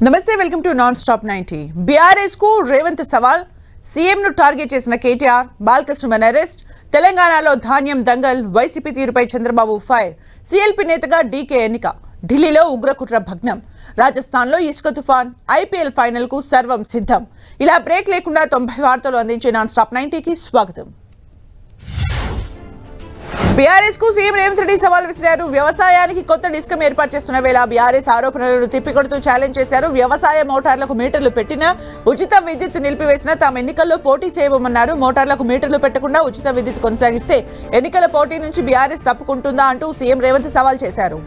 నమస్తే, welcome to non stop 90. BRS కు రేవంత్ సవాల్. సీఎం ను టార్గెట్ చేసిన కేటీఆర్, బాలకృష్ణ అరెస్ట్. తెలంగాణలో ధాన్యం దంగల్, వైసీపీ తీరుపై చంద్రబాబు ఫైర్. సీఎల్పీ నేతగా డీకే ఎన్నిక. ఢిల్లీలో ఉగ్రకుట్ర భగ్నం. రాజస్థాన్లో ఇసుక తుఫాన్. ఐపీఎల్ ఫైనల్ కు సర్వం సిద్ధం. ఇలా బ్రేక్ లేకుండా 90 వార్తలు అందించే నాన్ స్టాప్ 90కి స్వాగతం. బీఆర్ఎస్ కు సీఎం రేవంత్ రెడ్డి సవాల్ విసిరారు. వ్యవసాయానికి కొత్త డిస్కం ఏర్పాటు చేస్తున్న వేళ బీఆర్ఎస్ ఆరోపణలను తిప్పికొడుతూ ఛాలెంజ్ చేశారు. వ్యవసాయ మోటార్లకు మీటర్లు పెట్టినా, ఉచిత విద్యుత్ నిలిపివేసినా తాము ఎన్నికల్లో పోటీ చేయబోమన్నారు. మోటార్లకు మీటర్లు పెట్టకుండా ఉచిత విద్యుత్ కొనసాగిస్తే ఎన్నికల పోటీ నుంచి బీఆర్ఎస్ తప్పుకుంటుందా అంటూ సీఎం రేవంత్ సవాల్ చేశారు.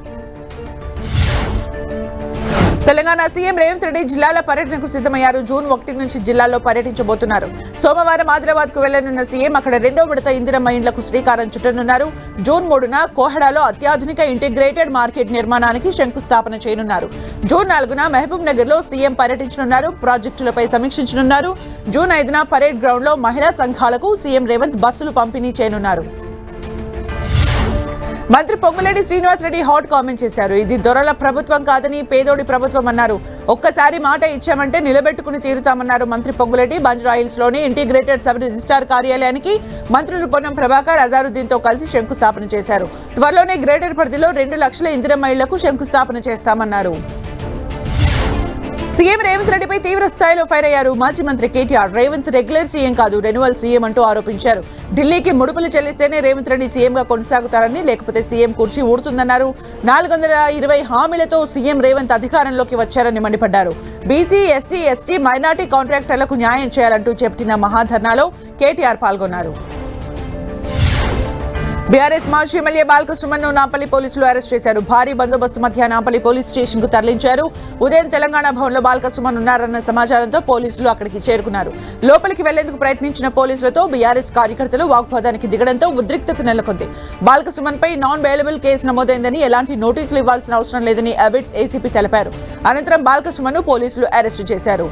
తెలంగాణ సీఎం రేవంత్ రెడ్డి జిల్లాల పర్యటనకు సిద్ధమయ్యారు. జూన్ 1 నుంచి జిల్లాల్లో పర్యటించబోతున్నారు. సోమవారం ఆదిలాబాద్ కు వెళ్లనున్న సీఎం అక్కడ 2వ విడత ఇందిరమ్మ ఇండ్లకు శ్రీకారం చుట్టనున్నారు. జూన్ 3న కోహెడాలో అత్యాధునిక ఇంటిగ్రేటెడ్ మార్కెట్ నిర్మాణానికి శంకుస్థాపన చేయనున్నారు. జూన్ 4న మహబూబ్ నగర్ లో సీఎం పర్యటించనున్నారు. ప్రాజెక్టులపై సమీక్షించనున్నారు. జూన్ 5న పరేడ్ గ్రౌండ్ లో మహిళా సంఘాలకు సీఎం రేవంత్ బస్సులు పంపిణీ చేయనున్నారు. మంత్రి పొంగులేటి శ్రీనివాసరెడ్డి హాట్ కామెంట్ చేశారు. ఇది దొరల ప్రభుత్వం కాదని పేదోడి ప్రభుత్వం అన్నారు. ఒక్కసారి మాట ఇచ్చామంటే నిలబెట్టుకుని తీరుతామన్నారు మంత్రి పొంగులేటి. బంజారాహిల్స్ లోని ఇంటిగ్రేటెడ్ సబ్ రిజిస్ట్రార్ కార్యాలయానికి మంత్రులు పొన్నం ప్రభాకర్, అజారుద్దీన్ తో కలిసి శంకుస్థాపన చేశారు. త్వరలోనే గ్రేటర్ పరిధిలో 2 లక్షల ఇందిరమ్మ ఇళ్లకు శంకుస్థాపన చేస్తామన్నారు. సీఎం రేవంత్ రెడ్డిపై తీవ్ర స్థాయిలో ఫైర్ అయ్యారు మాజీ మంత్రి కేటీఆర్. రేవంత్ రెగ్యులర్ సీఎం కాదు, రెన్యువల్ సీఎం అంటూ ఆరోపించారు. ఢిల్లీకి ముడుపులు చెల్లిస్తేనే రేవంత్ రెడ్డి సీఎంగా కొనసాగుతారని, లేకపోతే సీఎం కుర్చీ ఊడుతుందన్నారు. 420 హామీలతో సీఎం రేవంత్ అధికారంలోకి వచ్చారని మండిపడ్డారు. బీసీ, ఎస్సీ, ఎస్టీ, మైనార్టీ కాంట్రాక్టర్లకు న్యాయం చేయాలంటూ చేపట్టిన మహాధర్నాలో కేటీఆర్ పాల్గొన్నారు. బీఆర్ఎస్ మాజీ ఎమ్మెల్యే బాలకృష్ణను నాంపల్లి పోలీసులు అరెస్ట్ చేశారు. భారీ బందోబస్తు మధ్య నాంపల్లి పోలీస్ స్టేషన్ కు తరలించారు. ఉదయం తెలంగాణ భవన్ లో బాలకృష్ణ ఉన్నారన్న సమాచారంతో పోలీసులు అక్కడికి చేరుకున్నారు. లోపలికి వెళ్లేందుకు ప్రయత్నించిన పోలీసులతో బీఆర్ఎస్ కార్యకర్తలు వాగ్వాదానికి దిగడంతో ఉద్రిక్తత నెలకొంది. బాలకృష్ణపై నాన్ బెయిలబుల్ కేసు నమోదైందని, ఎలాంటి నోటీసులు ఇవ్వాల్సిన అవసరం లేదని అబిడ్స్ ఏసీపీ తెలిపారు. అనంతరం బాలకృష్ణను పోలీసులు అరెస్టు చేశారు.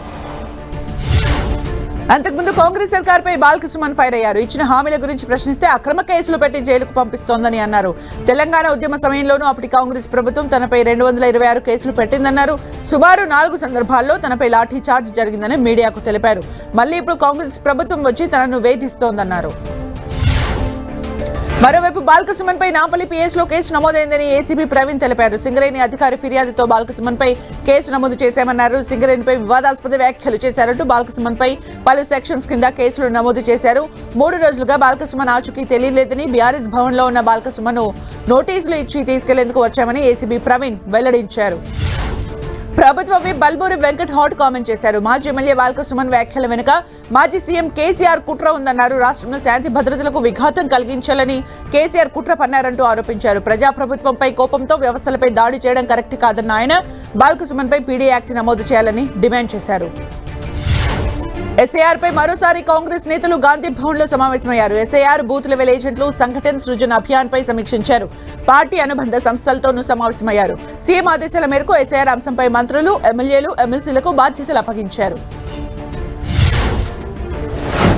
అంతకుముందు కాంగ్రెస్ సర్కార్పై బాలకృష్ణ ఫైర్ అయ్యారు. ఇచ్చిన హామీల గురించి ప్రశ్నిస్తే అక్రమ కేసులు పెట్టి జైలుకు పంపిస్తోందని అన్నారు. తెలంగాణ ఉద్యమ సమయంలోనూ అప్పటి కాంగ్రెస్ ప్రభుత్వం తనపై 226 కేసులు పెట్టిందన్నారు. సుమారు 4 సందర్భాల్లో తనపై లాఠీ చార్జ్ జరిగిందని మీడియాకు తెలిపారు. మళ్లీ ఇప్పుడు కాంగ్రెస్ ప్రభుత్వం వచ్చి తనను వేధిస్తోందన్నారు. మరోవైపు బాలకృష్ణపై నాంపల్లి పిఎస్ లో కేసు నమోదైందని ఏసీబీ ప్రవీణ్ తెలిపారు. సింగరేణి అధికారి ఫిర్యాదుతో బాలకృష్ణపై కేసు నమోదు చేశామన్నారు. సింగరేణిపై వివాదాస్పద వ్యాఖ్యలు చేశారంటూ బాలకృష్ణపై పలు సెక్షన్స్ కింద కేసులు నమోదు చేశారు. 3 రోజులుగా బాలకృష్ణ ఆచూకీ తెలియలేదని, బీఆర్ఎస్ భవన్ లో ఉన్న బాలకృష్ణను నోటీసులు ఇచ్చి తీసుకెళ్లేందుకు వచ్చామని ఏసీబీ ప్రవీణ్ వెల్లడించారు. ప్రభుత్వ విప్ బల్బూరి వెంకట్ హాట్ కామెంట్ చేశారు. మాజీ ఎమ్మెల్యే బాలకృష్ణ వ్యాఖ్యల వెనుక మాజీ సీఎం కేసీఆర్ కుట్ర ఉందన్నారు. రాష్ట్రంలో శాంతి భద్రతలకు విఘాతం కలిగించాలని కేసీఆర్ కుట్ర పన్నారంటూ ఆరోపించారు. ప్రజాప్రభుత్వంపై కోపంతో వ్యవస్థలపై దాడి చేయడం కరెక్ట్ కాదన్న ఆయన బాలకృష్ణపై పీడీ యాక్ట్ నమోదు చేయాలని డిమాండ్ చేశారు. ఎస్ఐఆర్ పై మరోసారి కాంగ్రెస్ నేతలు గాంధీ భవన్ లో సమావేశమయ్యారు. ఎస్ఐఆర్, బూత్ లెవెల్ ఏజెంట్లు, సంఘటన సృజన అభియాన్ పై సమీక్షించారు. పార్టీ అనుబంధ సంస్థలతోనూ సమావేశమయ్యారు. సీఎం ఆదేశాల మేరకు ఎస్ఐఆర్ అంశంపై మంత్రులు, ఎమ్మెల్యేలు, ఎమ్మెల్సీలకు బాధ్యతలు అప్పగించారు.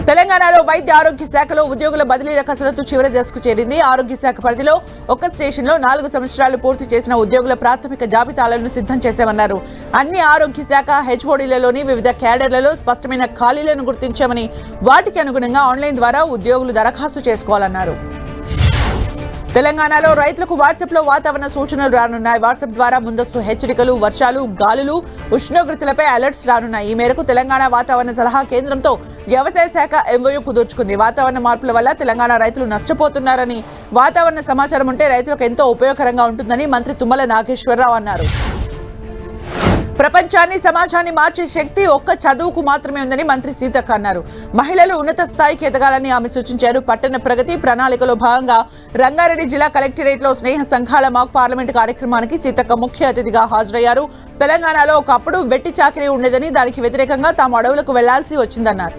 తెలంగాణలో వైద్య ఆరోగ్య శాఖలో ఉద్యోగుల బదిలీల కసరత్తు చివరి దశకు చేరింది. ఆరోగ్య శాఖ పరిధిలో ఒక్క స్టేషన్లో 4 సంవత్సరాలు పూర్తి చేసిన ఉద్యోగుల ప్రాథమిక జాబితాలను సిద్ధం చేశామన్నారు. అన్ని ఆరోగ్య శాఖ హెచ్ఓడీలలోని వివిధ క్యాడర్లలో స్పష్టమైన ఖాళీలను గుర్తించామని, వాటికి అనుగుణంగా ఆన్లైన్ ద్వారా ఉద్యోగులు దరఖాస్తు చేసుకోవాలన్నారు. తెలంగాణలో రైతులకు వాట్సాప్ లో వాతావరణ సూచనలు రానున్నాయి. వాట్సాప్ ద్వారా ముందస్తు హెచ్చరికలు, వర్షాలు, గాలులు, ఉష్ణోగ్రతలపై అలర్ట్స్ రానున్నాయి. ఈ మేరకు తెలంగాణ వాతావరణ సలహా కేంద్రంతో వ్యవసాయ శాఖ ఎంఓయూ కుదుర్చుకుంది. వాతావరణ మార్పుల వల్ల తెలంగాణ రైతులు నష్టపోతున్నారని, వాతావరణ సమాచారం ఉంటే రైతులకు ఎంతో ఉపయోగకరంగా ఉంటుందని మంత్రి తుమ్మల నాగేశ్వరరావు అన్నారు. ప్రపంచాన్ని, సమాజాన్ని మార్చే శక్తి ఒక్క చదువుకు మాత్రమే ఉందని మంత్రి సీతక్క అన్నారు. మహిళలు ఉన్నత స్థాయికి ఎదగాలని ఆమె సూచించారు. పట్టణ ప్రగతి ప్రణాళికలో భాగంగా రంగారెడ్డి జిల్లా కలెక్టరేట్ లో స్నేహ సంఘాల మాక్ పార్లమెంట్ కార్యక్రమానికి సీతక్క ముఖ్య అతిథిగా హాజరయ్యారు. తెలంగాణలో ఒకప్పుడు వెట్టి చాకిరీ ఉండేదని, దానికి వ్యతిరేకంగా తాము అడవులకు వెళ్లాల్సి వచ్చిందన్నారు.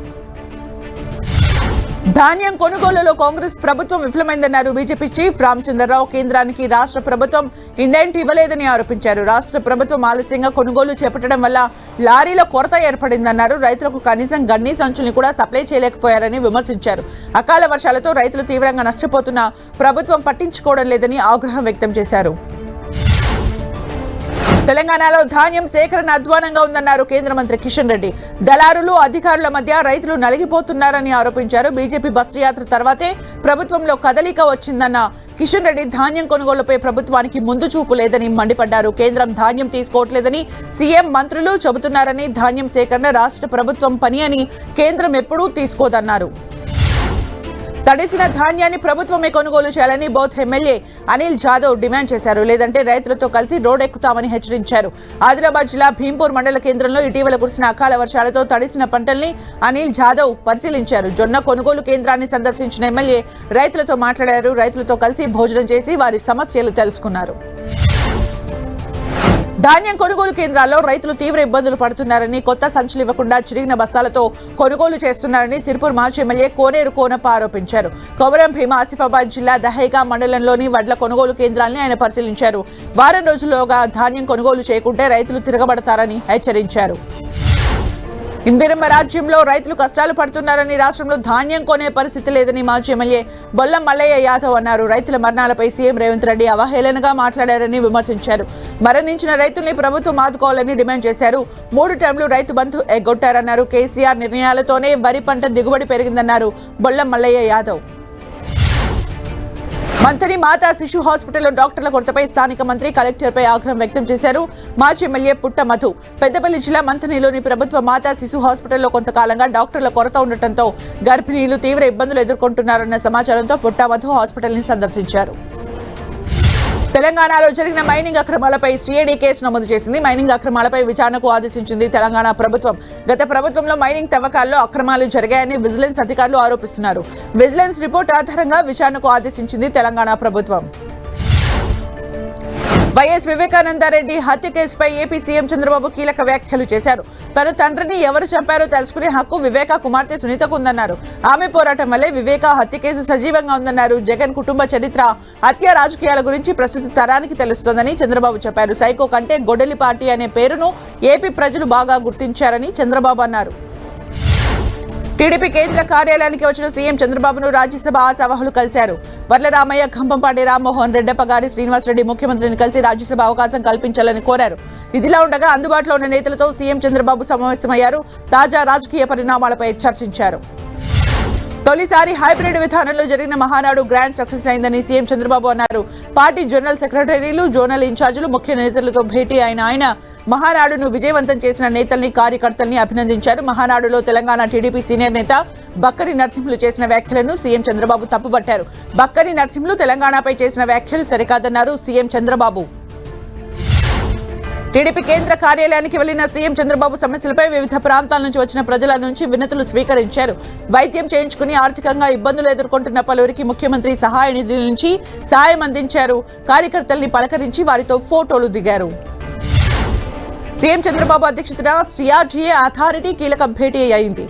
ధాన్యం కొనుగోలులో కాంగ్రెస్ ప్రభుత్వం విఫలమైందన్నారు. బీజేపీ చీఫ్ రామచంద్రరావు కేంద్రానికి రాష్ట్ర ప్రభుత్వం ఇండెంట్ ఇవ్వలేదని ఆరోపించారు. రాష్ట్ర ప్రభుత్వం ఆలస్యంగా కొనుగోలు చేపట్టడం వల్ల లారీల కొరత ఏర్పడిందన్నారు. రైతులకు కనీసం గన్నీ సంచుల్ని కూడా సప్లై చేయలేకపోయారని విమర్శించారు. అకాల వర్షాలతో రైతులు తీవ్రంగా నష్టపోతున్నా ప్రభుత్వం పట్టించుకోవడం లేదని ఆగ్రహం వ్యక్తం చేశారు. తెలంగాణలో ధాన్యం సేకరణ అధ్వానంగా ఉందన్నారు కేంద్ర మంత్రి కిషన్ రెడ్డి. దళారులు అధికారుల మధ్య రైతులు నలిగిపోతున్నారని ఆరోపించారు. బీజేపీ బస్సు యాత్ర తర్వాతే ప్రభుత్వంలో కదలిక వచ్చిందన్న కిషన్ రెడ్డి ధాన్యం కొనుగోలుపై ప్రభుత్వానికి ముందు చూపు లేదని మండిపడ్డారు. కేంద్రం ధాన్యం తీసుకోవట్లేదని సీఎం మంత్రులు చెబుతున్నారని, ధాన్యం సేకరణ రాష్ట్ర ప్రభుత్వం పని అని కేంద్రం ఎప్పుడూ తీసుకోదన్నారు. తడిసిన ధాన్యాన్ని ప్రభుత్వమే కొనుగోలు చేయాలని బౌద్ధ్ ఎమ్మెల్యే అనిల్ జాదవ్ డిమాండ్ చేశారు. లేదంటే రైతులతో కలిసి రోడ్డెక్కుతామని హెచ్చరించారు. ఆదిలాబాద్ జిల్లా భీంపూర్ మండల కేంద్రంలో ఇటీవల కురిసిన అకాల వర్షాలతో తడిసిన పంటల్ని అనిల్ జాదవ్ పరిశీలించారు. జొన్న కొనుగోలు కేంద్రాన్ని సందర్శించిన ఎమ్మెల్యే రైతులతో మాట్లాడారు. రైతులతో కలిసి భోజనం చేసి వారి సమస్యలు తెలుసుకున్నారు. ధాన్యం కొనుగోలు కేంద్రాల్లో రైతులు తీవ్ర ఇబ్బందులు పడుతున్నారని, కొత్త సంచులు ఇవ్వకుండా చిరిగిన బస్తాలతో కొనుగోలు చేస్తున్నారని సిర్పూర్ మాజీ ఎమ్మెల్యే కోనేరు కోనప్ప ఆరోపించారు. కొమరం భీమ ఆసిఫాబాద్ జిల్లా దహేగా మండలంలోని వడ్ల కొనుగోలు కేంద్రాన్ని ఆయన పరిశీలించారు. వారం రోజుల్లోగా ధాన్యం కొనుగోలు చేయకుంటే రైతులు తిరగబడతారని హెచ్చరించారు. ఇందిరమ్మ రాజ్యంలో రైతులు కష్టాలు పడుతున్నారని, రాష్ట్రంలో ధాన్యం కొనే పరిస్థితి లేదని మాజీ ఎమ్మెల్యే బొల్లం మల్లయ్య యాదవ్ అన్నారు. రైతుల మరణాలపై సీఎం రేవంత్ రెడ్డి అవహేళనగా మాట్లాడారని విమర్శించారు. మరణించిన రైతుల్ని ప్రభుత్వం ఆదుకోవాలని డిమాండ్ చేశారు. 3 టర్మ్లు రైతు బంధు ఎగ్గొట్టారన్నారు. కేసీఆర్ నిర్ణయాలతోనే వరి పంట దిగుబడి పెరిగిందన్నారు బొల్లం మల్లయ్య యాదవ్. మంత్రి మాతా శిశు హాస్పిటల్లో డాక్టర్ల కొరతపై స్థానిక మంత్రి కలెక్టర్పై ఆగ్రహం వ్యక్తం చేశారు. మాజీ ఎమ్మెల్యే పుట్ట మధు పెద్దపల్లి జిల్లా మంథనిలోని ప్రభుత్వ మాతా శిశు హాస్పిటల్లో కొంతకాలంగా డాక్టర్ల కొరత ఉండటంతో గర్భిణీలు తీవ్ర ఇబ్బందులు ఎదుర్కొంటున్నారన్న సమాచారంతో పుట్ట మధు హాస్పిటల్ ని సందర్శించారు. తెలంగాణలో జరిగిన మైనింగ్ అక్రమాలపై సిఐడి కేసు నమోదు చేసింది. మైనింగ్ అక్రమాలపై విచారణకు ఆదేశించింది తెలంగాణ ప్రభుత్వం. గత ప్రభుత్వంలో మైనింగ్ తవ్వకాల్లో అక్రమాలు జరిగాయని విజిలెన్స్ అధికారులు ఆరోపిస్తున్నారు. విజిలెన్స్ రిపోర్ట్ ఆధారంగా విచారణకు ఆదేశించింది తెలంగాణ ప్రభుత్వం. వైఎస్ వివేకానందరెడ్డి హత్య కేసుపై ఏపీ సీఎం చంద్రబాబు కీలక వ్యాఖ్యలు చేశారు. తన తండ్రిని ఎవరు చంపారో తెలుసుకునే హక్కు వివేక కుమార్తె సునీతకు ఉందన్నారు. ఆమె పోరాటం వల్లే వివేక హత్య కేసు సజీవంగా ఉందన్నారు. జగన్ కుటుంబ చరిత్ర, హత్య రాజకీయాల గురించి ప్రస్తుత తరానికి తెలుస్తోందని చంద్రబాబు చెప్పారు. సైకో కంటే గొడ్డలి పార్టీ అనే పేరును ఏపీ ప్రజలు బాగా గుర్తించారని చంద్రబాబు అన్నారు. టీడీపీ కేంద్ర కార్యాలయానికి వచ్చిన సీఎం చంద్రబాబును రాజ్యసభ ఆశావహులు కలిశారు. వర్లరామయ్య, ఖంభంపాటి రామ్మోహన్, రెడ్డప్పగారి, శ్రీనివాసరెడ్డి ముఖ్యమంత్రిని కలిసి రాజ్యసభ అవకాశం కల్పించాలని కోరారు. ఇదిలా ఉండగా అందుబాటులో ఉన్న నేతలతో సీఎం చంద్రబాబు సమావేశమయ్యారు. తాజా రాజకీయ పరిణామాలపై చర్చించారు. తొలిసారి హైబ్రిడ్ విధానంలో జరిగిన మహానాడు గ్రాండ్ సక్సెస్ అయిందని సీఎం చంద్రబాబు అన్నారు. పార్టీ జనరల్ సెక్రటరీలు, జోనల్ ఇన్ఛార్జీలు, ముఖ్య నేతలతో భేటీ అయిన ఆయన మహానాడును విజయవంతం చేసిన నేతల్ని, కార్యకర్తల్ని అభినందించారు. మహానాడులో తెలంగాణ టీడీపీ సీనియర్ నేత బక్కని నరసింహులు చేసిన వ్యాఖ్యలను సీఎం చంద్రబాబు తప్పుపట్టారు. బక్కని నరసింహులు తెలంగాణపై చేసిన వ్యాఖ్యలు సరికాదన్నారు సీఎం చంద్రబాబు. టీడీపీ కేంద్ర కార్యాలయానికి వెళ్లిన సీఎం చంద్రబాబు సమస్యలపై వివిధ ప్రాంతాల నుంచి వచ్చిన ప్రజల నుంచి వినతులు స్వీకరించారు. వైద్యం చేయించుకుని ఆర్థికంగా ఇబ్బందులు ఎదుర్కొంటున్న పలువురికి ముఖ్యమంత్రి సహాయ నిధి నుంచి సాయం అందించారు. కార్యకర్తల్ని పలకరించి వారితో ఫోటోలు దిగారు. సీఎం చంద్రబాబు అధ్యక్షతన సిఆర్డీఏ అథారిటీ కీలక భేటీ అయింది.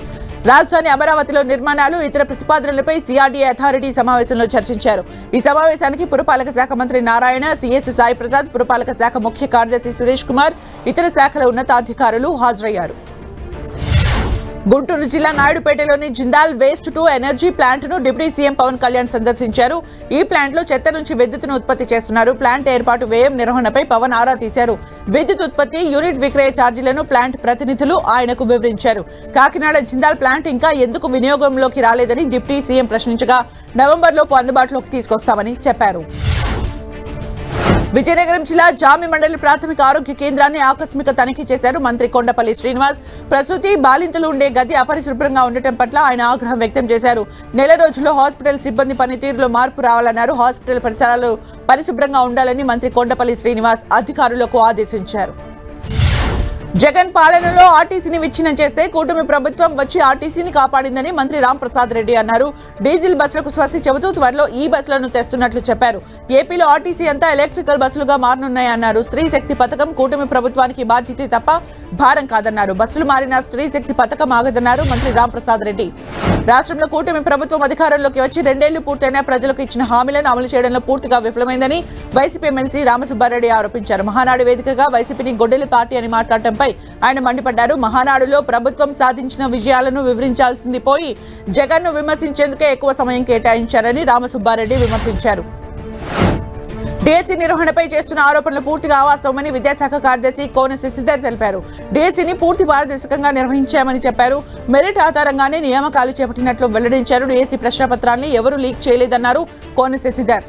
రాజధాని అమరావతిలో నిర్మాణాలు, ఇతర ప్రతిపాదనలపై సిఆర్డీఏ అథారిటీ సమావేశంలో చర్చించారు. ఈ సమావేశానికి పురపాలక శాఖ మంత్రి నారాయణ, సీఎస్ సాయి ప్రసాద్, పురపాలక శాఖ ముఖ్య కార్యదర్శి సురేష్ కుమార్, ఇతర శాఖల ఉన్నతాధికారులు హాజరయ్యారు. గుంటూరు జిల్లా నాయుడుపేటలోని Jindal waste to energy plant ను డిప్యూటీ సీఎం పవన్ కళ్యాణ్ సందర్శించారు. ఈ ప్లాంట్ లో చెత్త నుంచి విద్యుత్తును ఉత్పత్తి చేస్తున్నారు. ప్లాంట్ ఏర్పాటు, వ్యయం, నిర్వహణపై పవన్ ఆరా తీశారు. విద్యుత్ ఉత్పత్తి, యూనిట్ విక్రయ ఛార్జీలను ప్లాంట్ ప్రతినిధులు ఆయనకు వివరించారు. కాకినాడ జిందాల్ ప్లాంట్ ఇంకా ఎందుకు వినియోగంలోకి రాలేదని డిప్యూటీ సీఎం ప్రశ్నించగా నవంబర్లోపు అందుబాటులోకి తీసుకొస్తామని చెప్పారు. విజయనగరం జిల్లా జామి మండలి ప్రాథమిక ఆరోగ్య కేంద్రాన్ని ఆకస్మిక తనిఖీ చేశారు మంత్రి కొండపల్లి శ్రీనివాస్. ప్రసూతి, బాలింతలు ఉండే గది అపరిశుభ్రంగా ఉండటం పట్ల ఆయన ఆగ్రహం వ్యక్తం చేశారు. నెల రోజుల్లో హాస్పిటల్ సిబ్బంది పనితీరులో మార్పు రావాలన్నారు. హాస్పిటల్ పరిసరాలు పరిశుభ్రంగా ఉండాలని మంత్రి కొండపల్లి శ్రీనివాస్ అధికారులకు ఆదేశించారు. జగన్ పాలనలో ఆర్టీసీని విచ్ఛిన్నం చేస్తే కూటమి ప్రభుత్వం వచ్చి ఆర్టీసీని కాపాడిందని మంత్రి రాంప్రసాద్ రెడ్డి అన్నారు. డీజిల్ బస్సులకు స్వస్తి చెబుతూ త్వరలో ఈ బస్సులను తెస్తున్నట్లు చెప్పారు. ఏపీలో ఆర్టీసీ అంతా ఎలక్ట్రికల్ బస్సులుగా మారనున్నాయన్నారు. స్త్రీ శక్తి పథకం కూటమి ప్రభుత్వానికి బాధ్యత తప్ప భారం కాదన్నారు. బస్సులు మారిన స్త్రీ శక్తి పథకం ఆగదన్నారు మంత్రి రాంప్రసాద్ రెడ్డి. రాష్ట్రంలో కూటమి ప్రభుత్వం అధికారంలోకి వచ్చి 2 ఏళ్లు పూర్తయినా ప్రజలకు ఇచ్చిన హామీలను అమలు చేయడంలో పూర్తిగా విఫలమైందని వైసీపీ ఎమ్మెల్సీ రామసుబ్బారెడ్డి ఆరోపించారు. మహానాడు వేదికగా వైసీపీని గొడ్డలి పార్టీ అని మాట్లాడటంపై ఆయన మండిపడ్డారు. మహానాడులో ప్రభుత్వం సాధించిన విజయాలను వివరించాల్సింది పోయి జగన్ ను విమర్శించేందుకే ఎక్కువ సమయం కేటాయించారని రామసుబ్బారెడ్డి విమర్శించారు. డిఎస్సీ నిర్వహణపై చేస్తున్న ఆరోపణలు పూర్తిగా అవాస్తవమని విద్యాశాఖ కార్యదర్శి కోన శశిధర్ తెలిపారు. డిఎస్సీని పూర్తి పారదర్శకంగా నిర్వహించామని చెప్పారు. మెరిట్ ఆధారంగానే నియామకాలు చేపట్టినట్లు వెల్లడించారు. డిఎస్సీ ప్రశ్నపత్రాన్ని ఎవరూ లీక్ చేయలేదన్నారు కోన శశిధర్.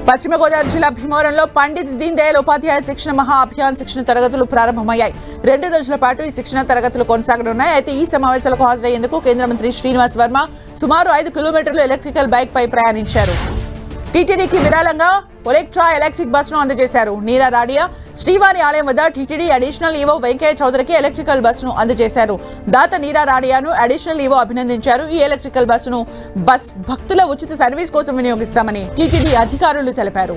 పశ్చిమ గోదావరి జిల్లా భీమవరంలో పండిత్ దీన్ దయాళ్ ఉపాధ్యాయ శిక్షణ మహా అభియాన్ శిక్షణ తరగతులు ప్రారంభమయ్యాయి. 2 రోజుల పాటు ఈ శిక్షణ తరగతులు కొనసాగనున్నాయి. అయితే ఈ సమావేశాలకు హాజరయ్యేందుకు కేంద్ర మంత్రి శ్రీనివాస్ వర్మ సుమారు 5 కిలోమీటర్ల ఎలక్ట్రికల్ బైక్ పై ప్రయాణించారు. టీటీడీకి విరాళంగా ఒలెక్ట్రా ఎలక్ట్రిక్ బస్సును అందజేశారు. నీరా రాడియా శ్రీవారి ఆలయం వద్ద టీటీడీ అడిషనల్ ఈవో వెంకయ్య చౌదరికి ఎలక్ట్రికల్ బస్సును అందజేశారు. దాత నీరా రాడియాను అడిషనల్ ఈవో అభినందించారు. ఈ ఎలక్ట్రికల్ బస్సును భక్తుల ఉచిత సర్వీస్ కోసం వినియోగిస్తామని టీటీడీ అధికారులు తెలిపారు.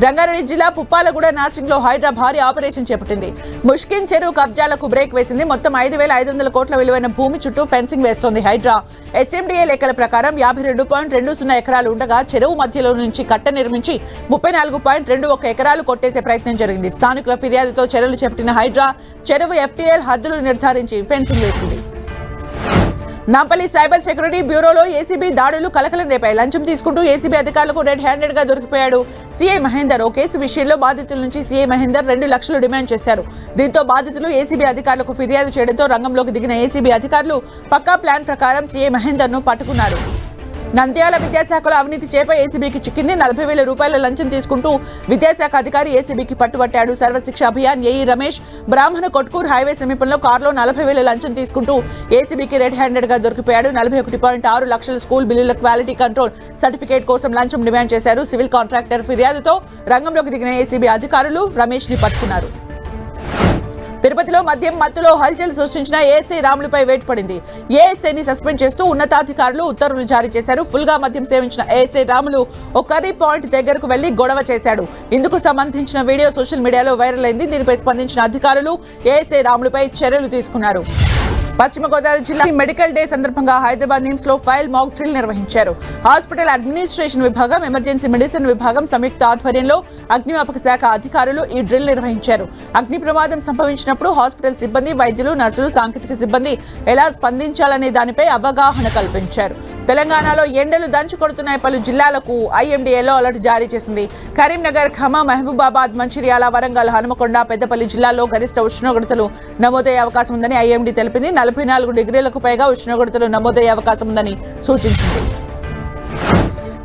రంగారెడ్డి జిల్లా పుప్పాలగూడ నార్సింగ్ లో హైడ్రా భారీ ఆపరేషన్ చేపట్టింది. ముష్కిన్ చెరువు కబ్జాలకు బ్రేక్ వేసింది. మొత్తం 5,500 కోట్ల విలువైన భూమి చుట్టూ ఫెన్సింగ్ వేస్తోంది హైడ్రా. హెచ్ఎండిఏ లెక్కల ప్రకారం 52.20 ఎకరాలు ఉండగా చెరువు మధ్యలో నుంచి కట్ట నిర్మించి 34.21 ఎకరాలు కొట్టేసే ప్రయత్నం జరిగింది. స్థానికుల ఫిర్యాదుతో చర్యలు చేపట్టిన హైడ్రా చెరువు ఎఫ్టీఎల్ హద్దులు నిర్ధారించి ఫెన్సింగ్ వేసింది. నాంపల్లి సైబర్ సెక్యూరిటీ బ్యూరోలో ఏసీబీ దాడులు కలకలం రేపాయి. లంచం తీసుకుంటూ ఏసీబీ అధికారులకు రెడ్ హ్యాండెడ్ గా దొరికిపోయాడు సీఐ మహేందర్. ఓ కేసు విషయంలో బాధితుల నుంచి సీఐ మహేందర్ 2 లక్షలు డిమాండ్ చేశారు. దీంతో బాధితులు ఏసీబీ అధికారులకు ఫిర్యాదు చేయడంతో రంగంలోకి దిగిన ఏసీబీ అధికారులు పక్కా ప్లాన్ ప్రకారం సీఐ మహేందర్ ను పట్టుకున్నారు. నంద్యాల విద్యాశాఖలో అవినీతి చేప ఏసీబీకి చిక్కింది. 40,000 రూపాయల లంచం తీసుకుంటూ విద్యాశాఖ అధికారి ఏసీబీకి పట్టుబట్టాడు. సర్వశిక్ష అభియాన్ ఏఈ రమేష్ బ్రాహ్మణ కొట్కూర్ హైవే సమీపంలో కారులో 40,000 లంచం తీసుకుంటూ ఏసీబీకి రెడ్ హ్యాండెడ్ గా దొరికిపోయాడు. 41.6 లక్షల స్కూల్ బిల్లుల క్వాలిటీ కంట్రోల్ సర్టిఫికేట్ కోసం లంచం డిమాండ్ చేశారు. సివిల్ కాంట్రాక్టర్ ఫిర్యాదుతో రంగంలోకి దిగిన ఏసీబీ అధికారులు రమేష్ ని పట్టుకున్నారు. తిరుపతిలో మద్యం మత్తులో హల్చల్ సృష్టించిన ఏఎస్ఐ రాములపై వేటు పడింది. ఏఎస్ఐని సస్పెండ్ చేస్తూ ఉన్నతాధికారులు ఉత్తర్వులు జారీ చేశారు. ఫుల్ గా మద్యం సేవించిన ఏఎస్ఐ రాములు ఒక కర్రీ పాయింట్ దగ్గరకు వెళ్లి గొడవ చేశాడు. ఇందుకు సంబంధించిన వీడియో సోషల్ మీడియాలో వైరల్ అయింది. దీనిపై స్పందించిన అధికారులు ఏఎస్ఐ రాములపై చర్యలు తీసుకున్నారు. పశ్చిమ గోదావరి జిల్లా మెడికల్ డే సందర్భంగా హైదరాబాద్ నిమ్స్ లో ఫైల్ మాక్ డ్రిల్ నిర్వహించారు. హాస్పిటల్ అడ్మినిస్ట్రేషన్ విభాగం, ఎమర్జెన్సీ మెడిసిన్ విభాగం సంయుక్త ఆధ్వర్యంలో అగ్నిమాపక శాఖ అధికారులు ఈ డ్రిల్ నిర్వహించారు. అగ్ని ప్రమాదం సంభవించినప్పుడు హాస్పిటల్ సిబ్బంది, వైద్యులు, నర్సులు, సాంకేతిక సిబ్బంది ఎలా స్పందించాలనే దానిపై అవగాహన కల్పించారు. తెలంగాణలో ఎండలు దంచి కొడుతున్నాయి. పలు జిల్లాలకు ఐఎండీ ఎల్లో అలర్ట్ జారీ చేసింది. కరీంనగర్, ఖమ్మం, మహబూబాబాద్, మంచిర్యాల, వరంగల్, హనుమకొండ, పెద్దపల్లి జిల్లాల్లో గరిష్ట ఉష్ణోగ్రతలు నమోదయ్యే అవకాశం ఉందని ఐఎండీ తెలిపింది. 44 డిగ్రీలకు పైగా ఉష్ణోగ్రతలు నమోదయ్యే అవకాశం ఉందని సూచించింది.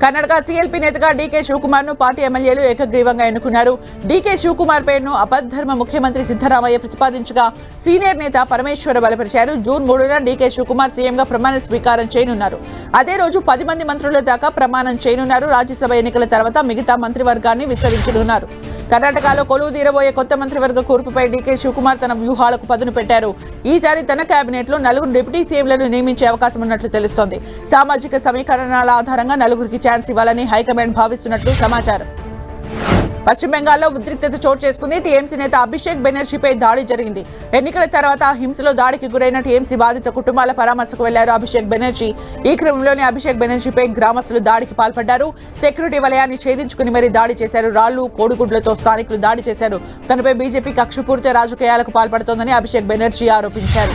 కర్ణాటక సీఎల్పీ నేతగా డీకే శివకుమార్ ను పార్టీ ఎమ్మెల్యేలు ఏకగ్రీవంగా ఎన్నుకున్నారు. డీకే శివకుమార్ పేరును అపద్ధర్మ ముఖ్యమంత్రి సిద్ధరామయ్య ప్రతిపాదించగా సీనియర్ నేత పరమేశ్వర బలపరిచారు. జూన్ 3న డీకే శివకుమార్ సీఎంగా ప్రమాణ స్వీకారం చేయనున్నారు. అదే రోజు 10 మంది మంత్రుల దాకా ప్రమాణం చేయనున్నారు. రాజ్యసభ ఎన్నికల తర్వాత మిగతా మంత్రివర్గాన్ని విస్తరించనున్నారు. కర్ణాటకలో కొలువు తీరబోయే కొత్త మంత్రివర్గ కూర్పుపై డీకే శివకుమార్ తన వ్యూహాలకు పదును పెట్టారు. ఈసారి తన కేబినెట్ లో 4 డిప్యూటీ సీఎంలను నియమించే అవకాశం ఉన్నట్లు తెలుస్తోంది. సామాజిక సమీకరణాల ఆధారంగా 4కి ఛాన్స్ ఇవ్వాలని హైకమాండ్ భావిస్తున్నట్లు సమాచారం. పశ్చిమ బెంగాల్లో ఉద్రిక్తత చోటు చేసుకుంది. టీఎంసీ నేత అభిషేక్ బెనర్జీపై దాడి జరిగింది. ఎన్నికల తర్వాత హింసలో దాడికి గురైన టీఎంసీ బాధిత కుటుంబాల పరామర్శకు వెళ్లారు అభిషేక్ బెనర్జీ. ఈ క్రమంలోనే అభిషేక్ బెనర్జీపై గ్రామస్తులు దాడికి పాల్పడ్డారు. సెక్యూరిటీ వలయాన్ని ఛేదించుకుని మరీ దాడి చేశారు. రాళ్లు, కోడిగుడ్లతో స్థానికులు దాడి చేశారు. తనపై బీజేపీ కక్షపూరిత రాజకీయాలకు పాల్పడుతోందని అభిషేక్ బెనర్జీ ఆరోపించారు.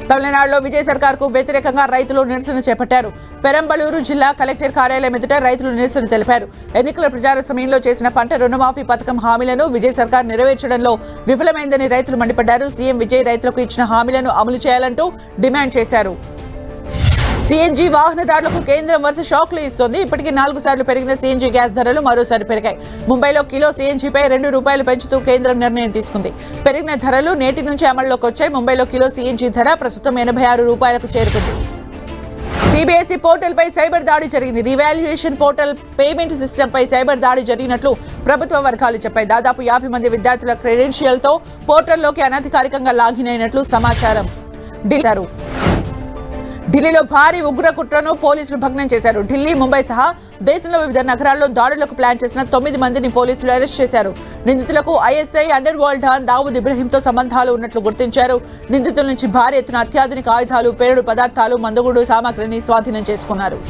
తమిళనాడులో విజయ్ సర్కార్ కు వ్యతిరేకంగా రైతులు నిరసన చేపట్టారు. పెరంబలూరు జిల్లా కలెక్టర్ కార్యాలయం ఎదుట రైతులు నిరసన తెలిపారు. ఎన్నికల ప్రచార సమయంలో చేసిన పంట రుణమాఫీ పథకం హామీలను విజయ్ సర్కార్ నెరవేర్చడంలో విఫలమైందని రైతులు మండిపడ్డారు. సీఎం విజయ్ రైతులకు ఇచ్చిన హామీలను అమలు చేయాలంటూ డిమాండ్ చేశారు. సీఎన్జీ వాహనదారులకు కేంద్రం వరుస షాక్లు ఇస్తోంది. ఇప్పటికీ 4 సార్లు పెరిగిన సీఎన్జీ గ్యాస్ ధరలు మరోసారి పెరిగాయి. ముంబైలో కిలో సీఎన్జీపై ₹2 పెంచుతూ కేంద్రం నిర్ణయం తీసుకుంది. పెరిగిన ధరలు నేటి నుంచి అమల్లోకి వచ్చాయి. ముంబైలో కిలో సీఎన్జీ ధర ప్రస్తుతం ₹86 చేరుకుంది. సిబిఎస్ఈ పోర్టల్ పై సైబర్ దాడి జరిగింది. రివాల్యుయేషన్ పోర్టల్ పేమెంట్ సిస్టమ్ పై సైబర్ దాడి జరిగినట్లు ప్రభుత్వ వర్గాలు చెప్పాయి. దాదాపు 50 మంది విద్యార్థుల క్రెడెన్షియల్ తో పోర్టల్లోకి అనధికారికంగా లాగిన్ అయినట్లు సమాచారం. ఢిల్లీలో భారీ ఉగ్ర కుట్రను పోలీసులు భగ్నం చేశారు. ఢిల్లీ, ముంబై సహా దేశంలో వివిధ నగరాల్లో దాడులకు ప్లాన్ చేసిన 9 మందిని పోలీసులు అరెస్ట్ చేశారు. నిందితులకు ISI, under world don Dawood ఇబ్రహీంతో సంబంధాలు ఉన్నట్లు గుర్తించారు. నిందితుల నుంచి భారీ ఎత్తున అత్యాధునిక ఆయుధాలు, పేలుడు పదార్థాలు, మందుగుడు సామాగ్రిని స్వాధీనం చేసుకున్నారు.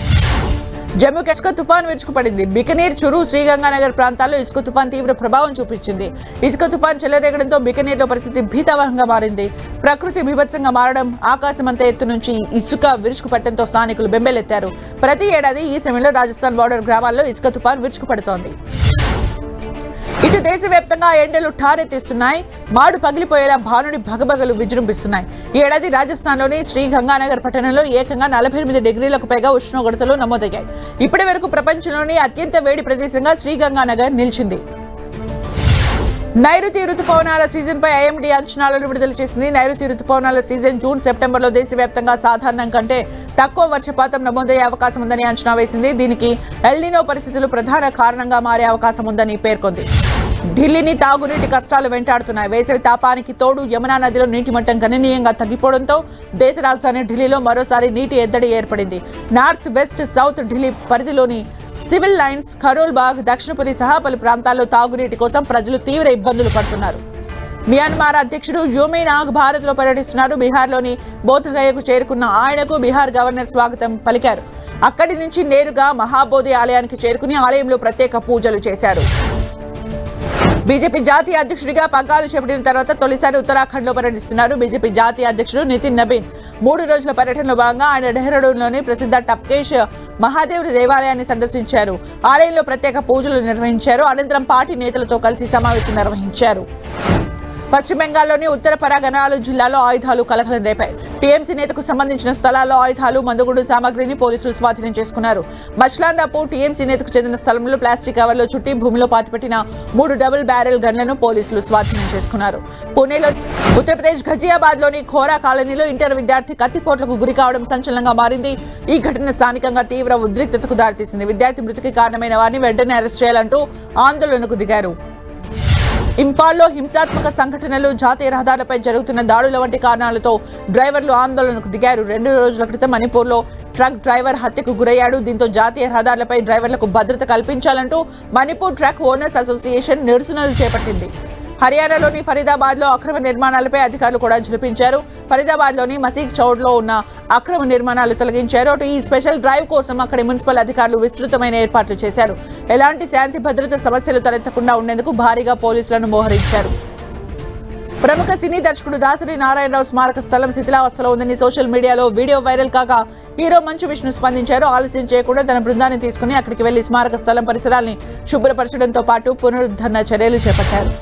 జమ్మూ ఇసుక తుఫాన్ విరుచుకుపడింది. బికనీర్, చురు, శ్రీగంగానగర్ ప్రాంతాల్లో ఇసుక తుఫాన్ తీవ్ర ప్రభావం చూపించింది. ఇసుక తుఫాన్ చెలరేగడంతో బికనీర్లో పరిస్థితి భీతావహంగా మారింది. ప్రకృతి బీభత్సంగా మారడం, ఆకాశమంత ఎత్తు నుంచి ఇసుక విరుచుకుపడటంతో స్థానికులు బెంబేలెత్తారు. ప్రతి ఏడాది ఈ సమయంలో రాజస్థాన్ బోర్డర్ గ్రామాల్లో ఇసుక తుఫాన్ విరుచుకుపడుతోంది. ఇటు దేశవ్యాప్తంగా ఎండలు ఠారెత్తిస్తున్నాయి. మాడు పగిలిపోయేలా భానుడి భగభగలు విజృంభిస్తున్నాయి. ఈ ఏడాది రాజస్థాన్లోని శ్రీగంగానగర్ పట్టణంలో ఏకంగా 48 డిగ్రీలకు పైగా ఉష్ణోగ్రతలు నమోదయ్యాయి. ఇప్పటి వరకు ప్రపంచంలోని అత్యంత వేడి ప్రదేశంగా శ్రీగంగానగర్ నిలిచింది. నైరుతి రుతుపవనాల సీజన్ పై ఐఎండీ అంచనాలను విడుదల చేసింది. నైరుతి రుతుపవనాల సీజన్ జూన్, సెప్టెంబర్లో దేశవ్యాప్తంగా సాధారణం కంటే తక్కువ వర్షపాతం నమోదయ్యే అవకాశం ఉందని అంచనా వేసింది. దీనికి ఎల్నినో పరిస్థితులు ప్రధాన కారణంగా మారే అవకాశం ఉందని పేర్కొంది. ఢిల్లీని తాగునీటి కష్టాలు వెంటాడుతున్నాయి. వేసవి తాపానికి తోడు యమునా నదిలో నీటి మట్టం గణనీయంగా తగ్గిపోవడంతో దేశ రాజధాని ఢిల్లీలో మరోసారి నీటి ఎద్దడి ఏర్పడింది. నార్త్ వెస్ట్ సౌత్ ఢిల్లీ పరిధిలోని సివిల్ లైన్స్, ఖరోల్ బాగ్, దక్షిణపురి సహా పలు ప్రాంతాల్లో తాగునీటి కోసం ప్రజలు తీవ్ర ఇబ్బందులు పడుతున్నారు. మియాన్మార్ అధ్యక్షుడు యూమీ నాగ్ భారత్ లో పర్యటిస్తున్నారు. బీహార్లోని బోధగయకు చేరుకున్న ఆయనకు బీహార్ గవర్నర్ స్వాగతం పలికారు. అక్కడి నుంచి నేరుగా మహాబోధి ఆలయానికి చేరుకుని ఆలయంలో ప్రత్యేక పూజలు చేశారు. బీజేపీ జాతీయ అధ్యక్షుడిగా పగ్గాలు చేపట్టిన తర్వాత తొలిసారి ఉత్తరాఖండ్ లో పర్యటిస్తున్నారు. బీజేపీ జాతీయ అధ్యక్షుడు నితిన్ నబీన్ 3 రోజుల పర్యటనలో భాగంగా ఆయన డెహ్రాడూన్లోని ప్రసిద్ధ టప్కేష్ మహాదేవ్ దేవాలయాన్ని సందర్శించారు. ఆలయంలో ప్రత్యేక పూజలు నిర్వహించారు. అనంతరం పార్టీ నేతలతో కలిసి సమావేశం నిర్వహించారు. పశ్చిమ బెంగాల్లోని ఉత్తర పరగనాలు జిల్లాలో ఆయుధాలు కలకలం రేపాయి. టీఎంసీ నేతకు సంబంధించిన స్థలాల్లో ఆయుధాలు, మందుగుండు సామాగ్రిని పోలీసులు స్వాధీనం చేసుకున్నారు. మచ్లాందాపూర్ టీఎంసీ నేతకు చెందిన స్థలంలో ప్లాస్టిక్ కవర్లో చుట్టి భూమిలో పాతిపెట్టిన 3 డబుల్ బ్యారెల్ గన్లను పోలీసులు స్వాధీనం చేసుకున్నారు. పూణేలో ఉత్తరప్రదేశ్ ఘజియాబాద్ లోని ఖోరా కాలనీలో ఇంటర్ విద్యార్థి కత్తిపోట్లకు గురి కావడం సంచలనంగా మారింది. ఈ ఘటన స్థానికంగా తీవ్ర ఉద్రిక్తతకు దారితీసింది. విద్యార్థి మృతికి కారణమైన వారిని వెంటనే అరెస్ట్ చేయాలంటూ ఆందోళనకు దిగారు. ఇంపాల్లో హింసాత్మక సంఘటనలు, జాతీయ రహదారులపై జరుగుతున్న దాడుల వంటి కారణాలతో డ్రైవర్లు ఆందోళనకు దిగారు. 2 రోజుల క్రితం మణిపూర్లో ట్రక్ డ్రైవర్ హత్యకు గురయ్యాడు. దీంతో జాతీయ రహదారులపై డ్రైవర్లకు భద్రత కల్పించాలంటూ మణిపూర్ ట్రక్ ఓనర్స్ అసోసియేషన్ నిరసనలు చేపట్టింది. హర్యానాలోని ఫరీదాబాద్ లో అక్రమ నిర్మాణాలపై అధికారులు కూడా జలిపించారు. ఫరీదాబాద్ లోని మసీద్ చౌడ్ లో ఉన్న అక్రమ నిర్మాణాలు తొలగించారు. అటు ఈ స్పెషల్ డ్రైవ్ కోసం అక్కడి మున్సిపల్ అధికారులు విస్తృతమైన ఏర్పాట్లు చేశారు. ఎలాంటి శాంతి భద్రత సమస్యలు తలెత్తకుండా ఉండేందుకు భారీగా పోలీసులను మోహరించారు. ప్రముఖ సినీ దర్శకుడు దాసరి నారాయణరావు స్మారక స్థలం శిథిలావస్థలో ఉందని సోషల్ మీడియాలో వీడియో వైరల్ కాగా హీరో మంచు విష్ణు స్పందించారు. ఆలస్యం చేయకుండా తన బృందాన్ని తీసుకుని అక్కడికి వెళ్లి స్మారక స్థలం పరిసరాల్ని శుభ్రపరచడంతో పాటు పునరుద్ధరణ చర్యలు చేపట్టారు.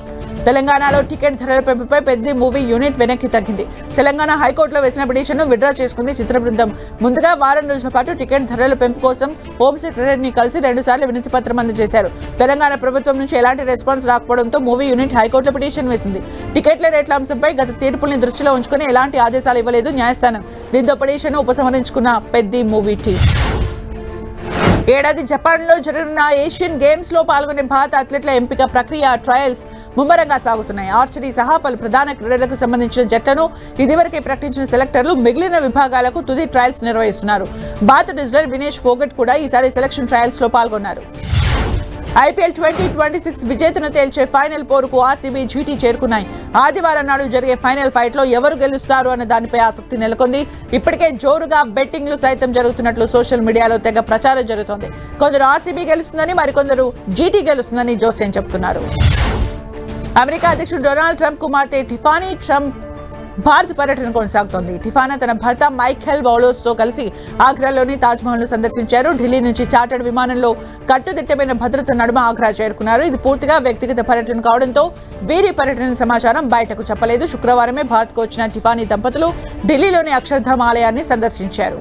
తెలంగాణలో టికెట్ ధరల పెంపుపై పెద్ద మూవీ యూనిట్ వెనక్కి తగ్గింది. తెలంగాణ హైకోర్టులో వేసిన పిటిషన్ను విత్డ్రా చేసుకుంది చిత్ర బృందం. ముందుగా వారం రోజుల పాటు టికెట్ ధరల పెంపు కోసం హోం సెక్రటరీని కలిసి 2 సార్లు వినతి పత్రం అందజేశారు. తెలంగాణ ప్రభుత్వం నుంచి ఎలాంటి రెస్పాన్స్ రాకపోవడంతో మూవీ యూనిట్ హైకోర్టులో పిటిషన్ వేసింది. టికెట్ల రేట్ల అంశంపై గత తీర్పుల్ని దృష్టిలో ఉంచుకుని ఎలాంటి ఆదేశాలు ఇవ్వలేదు న్యాయస్థానం. దీంతో పిటిషన్ను ఉపసంహరించుకున్న పెద్ద మూవీ టీం. ఏడాది జపాన్లో జరగనున్న ఏషియన్ గేమ్స్ లో పాల్గొనే భారత అథ్లెట్ల ఎంపిక ప్రక్రియ ట్రయల్స్ ముమ్మరంగా సాగుతున్నాయి. ఆర్చరీ సహా పలు ప్రధాన క్రీడలకు సంబంధించిన జట్లను ఇదివరకే ప్రకటించిన సెలెక్టర్లు మిగిలిన విభాగాలకు తుది ట్రయల్స్ నిర్వహిస్తున్నారు. భారత రెజ్లర్ వినేష్ ఫోగట్ కూడా ఈసారి సెలక్షన్ ట్రయల్స్ లో పాల్గొన్నారు. ఐపీఎల్ 2026 విజేతను తేల్చే ఫైనల్ పోరుకు ఆర్సీబీ, జీటీ చేరుకున్నాయి. ఆదివారం నాడు జరిగే ఫైనల్ ఫైట్ లో ఎవరు గెలుస్తారు అన్న దానిపై ఆసక్తి నెలకొంది. ఇప్పటికే జోరుగా బెట్టింగ్లు సైతం జరుగుతున్నట్లు సోషల్ మీడియాలో తెగ ప్రచారం జరుగుతోంది. కొందరు ఆర్సీబీ గెలుస్తుందని, మరికొందరు జీటీ గెలుస్తుందని జోస్యం చెబుతున్నారు. అమెరికా అధ్యక్షుడు డొనాల్డ్ ట్రంప్ కుమార్తె టిఫానీ ట్రంప్ భారత్ పర్యటన కొనసాగుతోంది. టిఫానా తన భర్త మైఖేల్ బౌలోస్ తో కలిసి ఆగ్రాలోని తాజ్మహల్ ను సందర్శించారు. ఢిల్లీ నుంచి చార్టర్డ్ విమానంలో కట్టుదిట్టమైన భద్రత నడుమ ఆగ్రా చేరుకున్నారు. ఇది పూర్తిగా వ్యక్తిగత పర్యటన కావడంతో వీరి పర్యటన సమాచారం బయటకు చెప్పలేదు. శుక్రవారమే భారత్కు వచ్చిన టిఫానీ దంపతులు ఢిల్లీలోని అక్షర్ధామ్ ఆలయాన్ని సందర్శించారు.